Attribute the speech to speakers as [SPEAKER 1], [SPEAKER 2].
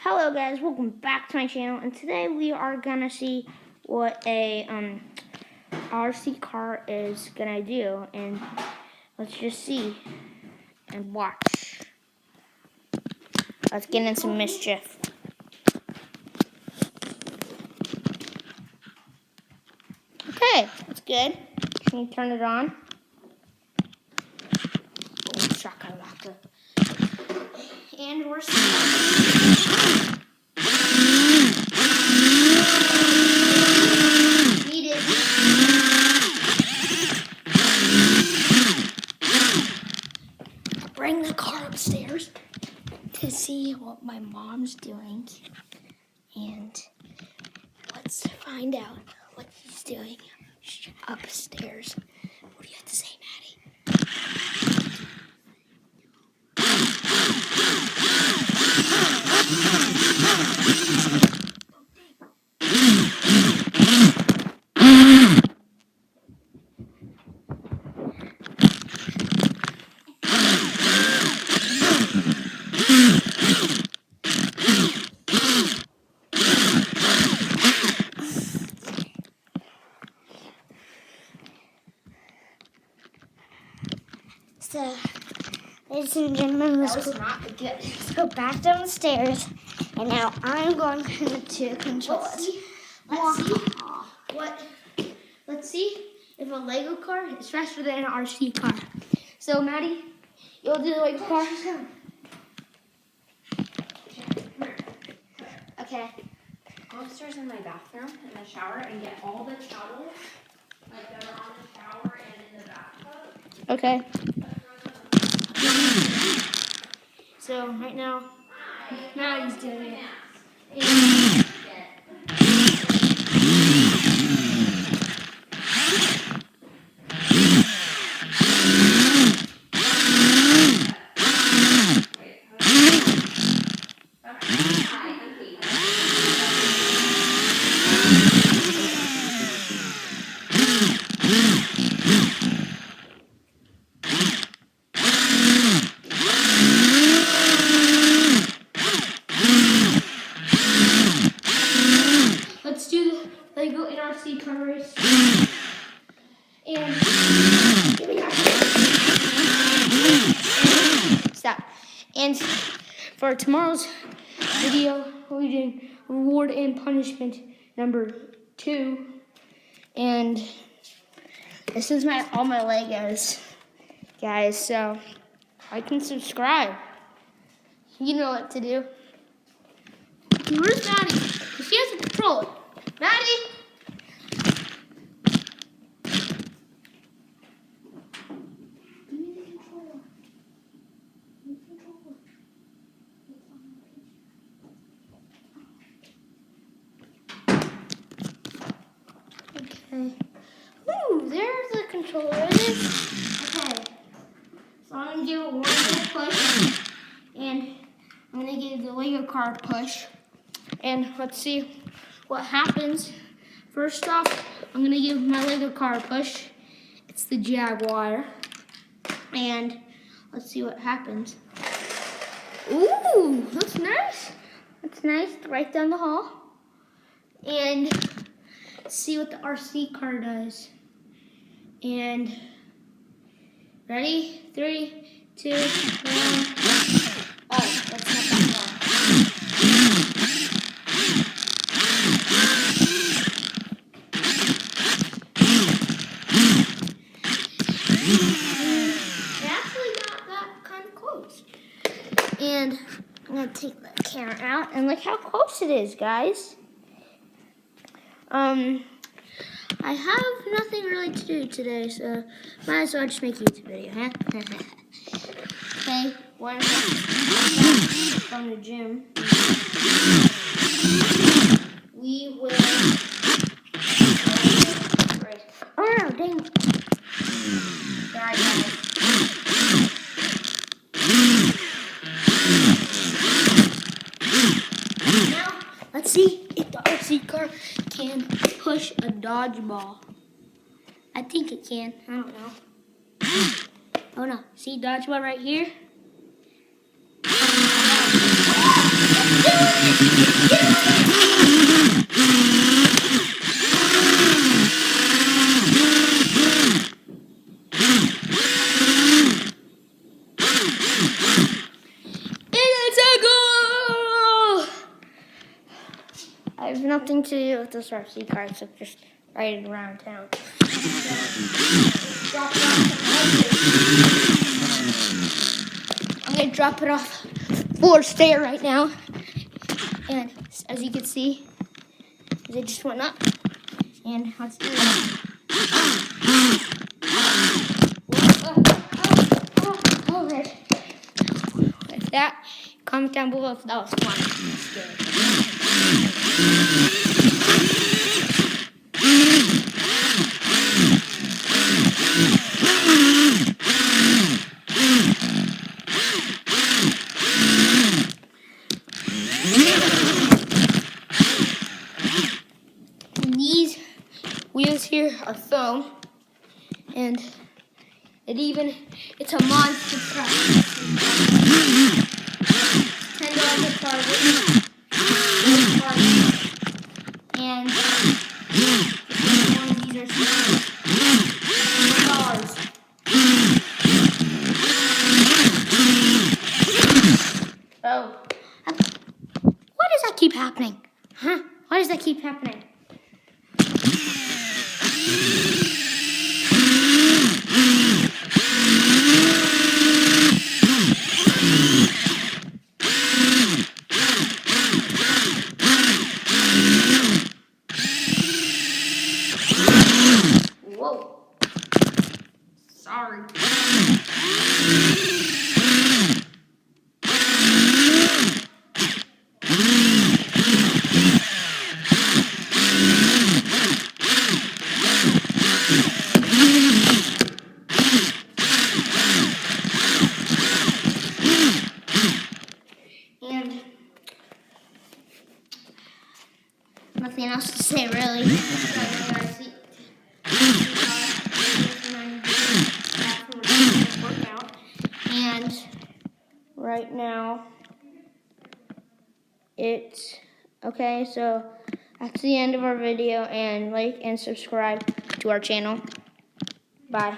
[SPEAKER 1] Hello guys, welcome back to my channel, and today we are gonna see what a RC car is gonna do, and let's just see and watch. Let's get in some mischief. Okay, that's good. Can you turn it on? Oh, shakalaka. And we're starting. Bring the car upstairs to see what my mom's doing, and let's find out what she's doing upstairs. What do you have to say, Maddie? So, ladies and gentlemen, let's go back down the stairs, and now I'm going to control it. Let's see if a Lego car is faster than an RC car. So, Maddie, you'll do the Lego car. Okay.
[SPEAKER 2] Go upstairs in my bathroom, in the shower, and get all the towels that are on the shower and in the bathtub.
[SPEAKER 1] Okay. So right now, Maddie's doing it. Let's do the Lego NRC car race. And stop. And for tomorrow's video, we're doing reward and punishment number 2. And this is all my Legos, guys. So like and subscribe. You know what to do. Where's Maddie? She has to control it. Maddie! Okay. Ooh, there's the controller. Okay. So I'm going to give it one more push. And I'm going to give the Lego car a push. And let's see what happens. First off, I'm going to give my Lego car a push. It's the Jaguar. And let's see what happens. Ooh, that's nice. That's nice. Right down the hall. And see what the RC car does. And ready? 3, 2, 1. Oh, that's not that far. It actually got kind of close. And I'm gonna take the camera out, and look how close it is, guys. I have nothing really to do today, so might as well just make a YouTube video, huh? Okay, from the gym. We will. Oh no, dang it. Sorry, guys. Now, let's see if the RC car can push a dodgeball. I think it can. I don't know. Oh no. See dodgeball right here? It's a goal! I have nothing to do with this RC car except just ride it around town. I'm gonna drop it off Forest Fair right now. And as you can see, they just went up. And let's do it. Alright. With that, comment down below if that was fun. And these wheels here are foam, and it's a monster truck. $10 a Target. And one of these are $4. Oh, why does that keep happening? Huh? Why does that keep happening? Whoa. Sorry. And nothing else to say really. And right now it's okay, so that's the end of our video, and like and subscribe to our channel. Bye.